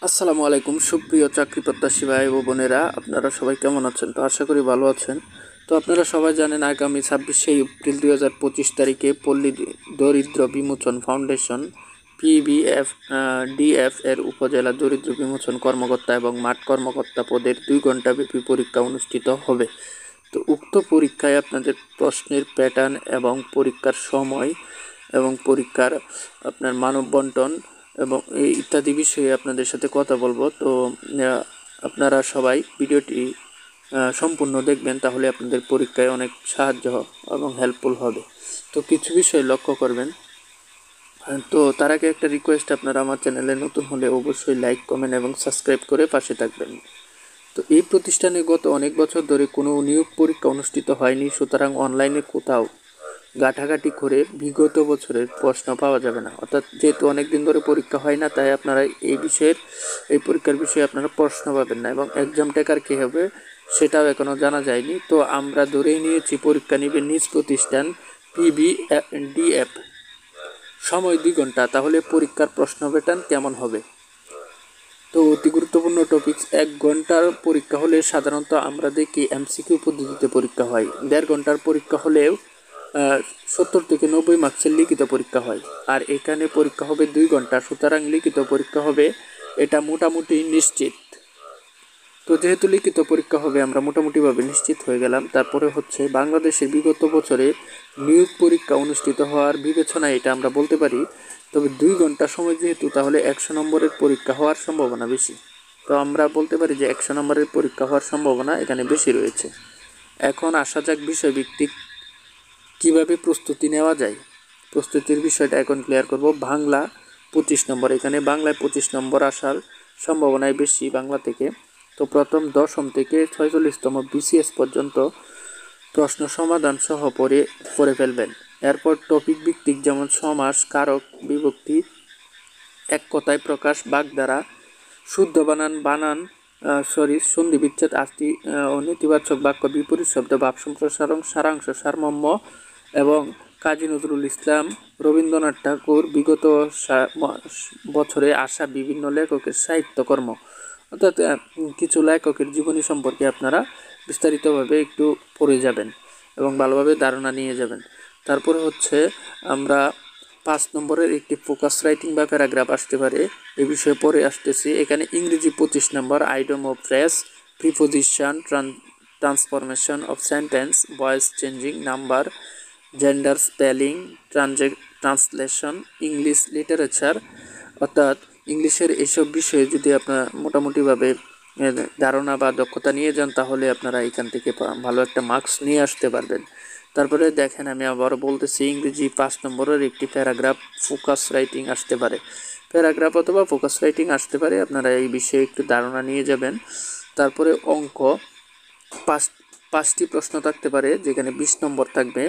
আসসালামু আলাইকুম সুপ্রিয় চাকরি প্রত্যাশী ভাই ও বোনেরা, আপনারা সবাই কেমন আছেন? তো আশা করি ভালো আছেন। তো আপনারা সবাই জানেন আগামী 26শে এপ্রিল 2025 তারিখে পল্লী দরিদ্র বিমোচন ফাউন্ডেশন পিবিএফ ডিএফ এর উপজেলা দরিদ্র বিমোচন কর্মকর্তা এবং মাঠ কর্মকর্তা পদের 2 ঘণ্টাব্যাপী পরীক্ষা অনুষ্ঠিত হবে। তো উক্ত পরীক্ষায় আপনাদের প্রশ্নের প্যাটার্ন এবং পরীক্ষার সময় এবং পরীক্ষার আপনার মানব বন্টন এবং এই ইত্যাদি বিষয়ে আপনাদের সাথে কথা বলবো। তো আপনারা সবাই ভিডিওটি সম্পূর্ণ দেখবেন, তাহলে আপনাদের পরীক্ষায় অনেক সাহায্য এবং হেল্পফুল হবে। তো কিছু বিষয় লক্ষ্য করবেন। তো তার আগে একটা রিকোয়েস্ট, আপনারা আমার চ্যানেলে নতুন হলে অবশ্যই লাইক, কমেন্ট এবং সাবস্ক্রাইব করে পাশে থাকবেন। তো এই প্রতিষ্ঠানে গত অনেক বছর ধরে কোনো নিয়োগ পরীক্ষা অনুষ্ঠিত হয়নি, সুতরাং অনলাইনে কোথাও ঘাটাঘাটি করে বিগত বছরের প্রশ্ন পাওয়া যাবে না। অর্থাৎ যেহেতু অনেক দিন ধরে পরীক্ষা হয় না, তাই আপনারা এই পরীক্ষার বিষয়ে আপনারা প্রশ্ন পাবেন না এবং এক্সাম টেকার কী হবে সেটাও এখনও জানা যায়নি। তো আমরা ধরেই নিয়েছি পরীক্ষা নেবে নিজ প্রতিষ্ঠান পিবিডিএফ, সময় 2 ঘণ্টা। তাহলে পরীক্ষার প্রশ্ন প্যাটার্ন কেমন হবে? তো অতি গুরুত্বপূর্ণ টপিকস, 1 ঘণ্টার পরীক্ষা হলে সাধারণত আমরা দেখি এমসিকিউ পদ্ধতিতে পরীক্ষা হয়। 1.5 ঘণ্টার পরীক্ষা হলেও 70 থেকে 90 মার্কসের লিখিত পরীক্ষা হয়। আর এখানে পরীক্ষা হবে 2 ঘণ্টা, সুতরাং লিখিত পরীক্ষা হবে, এটা মোটামুটি নিশ্চিত। তো যেহেতু লিখিত পরীক্ষা হবে, আমরা মোটামুটিভাবে নিশ্চিত হয়ে গেলাম। তারপরে হচ্ছে বাংলাদেশের বিগত বছরে নিয়োগ পরীক্ষা অনুষ্ঠিত হওয়ার বিবেচনায় এটা আমরা বলতে পারি। তবে 2 ঘণ্টা সময় যেহেতু, তাহলে 100 নম্বরের পরীক্ষা হওয়ার সম্ভাবনা বেশি। তো আমরা বলতে পারি যে 100 নম্বরের পরীক্ষা হওয়ার সম্ভাবনা এখানে বেশি রয়েছে। এখন আসা যাক বিষয়ভিত্তিক কীভাবে প্রস্তুতি নেওয়া যায়। প্রস্তুতির বিষয়টা এখন ক্লিয়ার করব। বাংলা 25 নম্বর, এখানে বাংলায় 25 নম্বর আসার সম্ভাবনাই বেশি বাংলা থেকে। তো প্রথম 10ম থেকে 46তম বিসিএস পর্যন্ত প্রশ্ন সমাধান সহ পড়ে ফেলবেন। এরপর টপিক ভিত্তিক, যেমন সমাস, কারক, বিভক্তি, এক কথায় প্রকাশ, বাগধারা, শুদ্ধ বানান সন্ধি বিচ্ছেদ, আস্তি ও নেতিবাচক বাক্য, বিপরীত শব্দ, ভাব সম্প্রসারণ, সারাংশ, সারমর্ম এবং কাজী নজরুল ইসলাম, রবীন্দ্রনাথ ঠাকুর, বিগত বছরে আসা বিভিন্ন লেখকের সাহিত্যকর্ম, অর্থাৎ কিছু লেখকের জীবনী সম্পর্কে আপনারা বিস্তারিতভাবে একটু পড়ে যাবেন এবং ভালোভাবে ধারণা নিয়ে যাবেন। তারপরে হচ্ছে আমরা 5 নম্বরের একটি ফোকাস রাইটিং বা প্যারাগ্রাফ আসতে পারে, এ বিষয়ে পরে আসতেছি। এখানে ইংরেজি 25 নম্বর, idiom of phrase, preposition, transformation of sentence, voice changing, number, gender, spelling, translation, English literature, অর্থাৎ ইংলিশের এইসব বিষয়ে যদি আপনার মোটামুটিভাবে ধারণা বা দক্ষতা নিয়ে যান, তাহলে আপনারা এখান থেকে ভালো একটা মার্কস নিয়ে আসতে পারবেন। তারপরে দেখেন, আমি আবার বলতেছি, ইংরেজি 5 নম্বরের একটি প্যারাগ্রাফ ফোকাস রাইটিং আসতে পারে, প্যারাগ্রাফ অথবা ফোকাস রাইটিং আসতে পারে, আপনারা এই বিষয়ে একটু ধারণা নিয়ে যাবেন। তারপরে অঙ্ক 5টি প্রশ্ন থাকতে পারে, যেখানে 20 নম্বর থাকবে।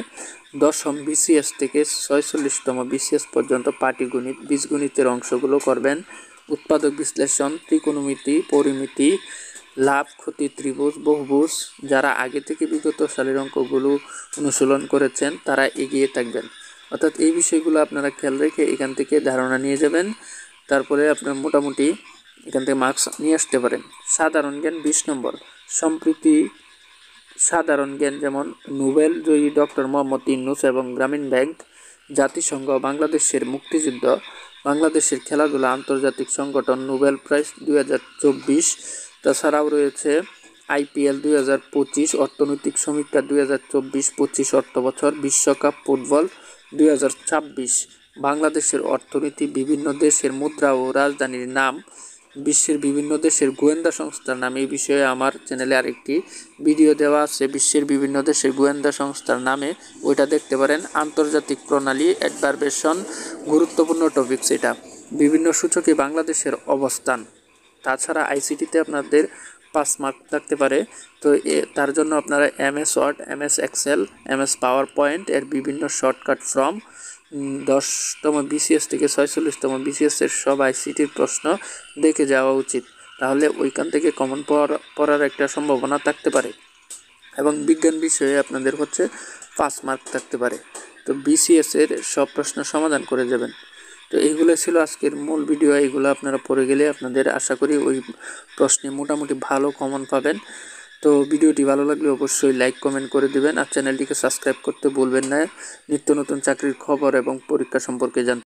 10ম বিসিএস থেকে 46তম বিসিএস পর্যন্ত পাটিগণিত, বীজগণিতের অংশগুলো করবেন। উৎপাদক বিশ্লেষণ, ত্রিকোণমিতি, পরিমিতি, লাভ ক্ষতি, ত্রিভুজ, বহুভুজ। যারা আগে থেকে বিগত সালের অঙ্কগুলো অনুশীলন করেছেন তারা এগিয়ে থাকবেন। অর্থাৎ এই বিষয়গুলো আপনারা খেয়াল রেখে এখান থেকে ধারণা নিয়ে যাবেন। তারপরে আপনার মোটামুটি এখান থেকে মার্কস নিয়ে আসতে পারেন। সাধারণ জ্ঞান 20 নম্বর, সম্প্রতি সাধারণ জ্ঞান, যেমন নোবেল জয়ী ডক্টর মোহাম্মদ ইউনূস এবং গ্রামীণ ব্যাংক, জাতিসংঘ, বাংলাদেশের মুক্তিযুদ্ধ, বাংলাদেশের খেলাধুলা, আন্তর্জাতিক সংগঠন, নোবেল প্রাইজ 2024। তাছাড়াও রয়েছে আইপিএল 2025, অর্থনৈতিক সমীক্ষা 2024-25 অর্থবছর, বিশ্বকাপ ফুটবল 2026, বাংলাদেশের অর্থনীতি, বিভিন্ন দেশের মুদ্রা ও রাজধানীর নাম, বিশ্বের বিভিন্ন দেশের গোয়েন্দা সংস্থার নাম। এই বিষয়ে আমার চ্যানেলে আরেকটি ভিডিও দেওয়া আছে, বিশ্বের বিভিন্ন দেশের গোয়েন্দা সংস্থার নামে, ওইটা দেখতে পারেন। আন্তর্জাতিক প্রণালী, অ্যাডভার্বেশন, গুরুত্বপূর্ণ টপিকস এটা। বিভিন্ন সূচকে বাংলাদেশের অবস্থান। তাছাড়া আইসিটিতে আপনাদের 5 মার্ক থাকতে পারে। তো তার জন্য আপনারা MS Word, MS Excel, MS PowerPoint এর বিভিন্ন শর্টকাট ফর্ম, 10তম বিসিএস থেকে 46তম বিসিএস এর সব আইসিটির প্রশ্ন দেখে যাওয়া উচিত, তাহলে ওইখান থেকে কমন পড়ার একটা সম্ভাবনা থাকতে পারে। এবং বিজ্ঞান বিষয়ে আপনাদের হচ্ছে 5 মার্ক থাকতে পারে। তো বিসিএস এর সব প্রশ্ন সমাধান করে যাবেন। তো এইগুলো ছিল আজকের মূল ভিডিও। এইগুলো আপনারা পড়ে গেলে আপনাদের আশা করি ওই প্রশ্নে মোটামুটি ভালো কমন পাবেন। তো ভিডিওটি ভালো লাগলে অবশ্যই লাইক কমেন্ট করে দিবেন আর চ্যানেলটিকে সাবস্ক্রাইব করতে ভুলবেন না নিত্য নতুন চাকরির খবর এবং পরীক্ষা সম্পর্কে জানতে।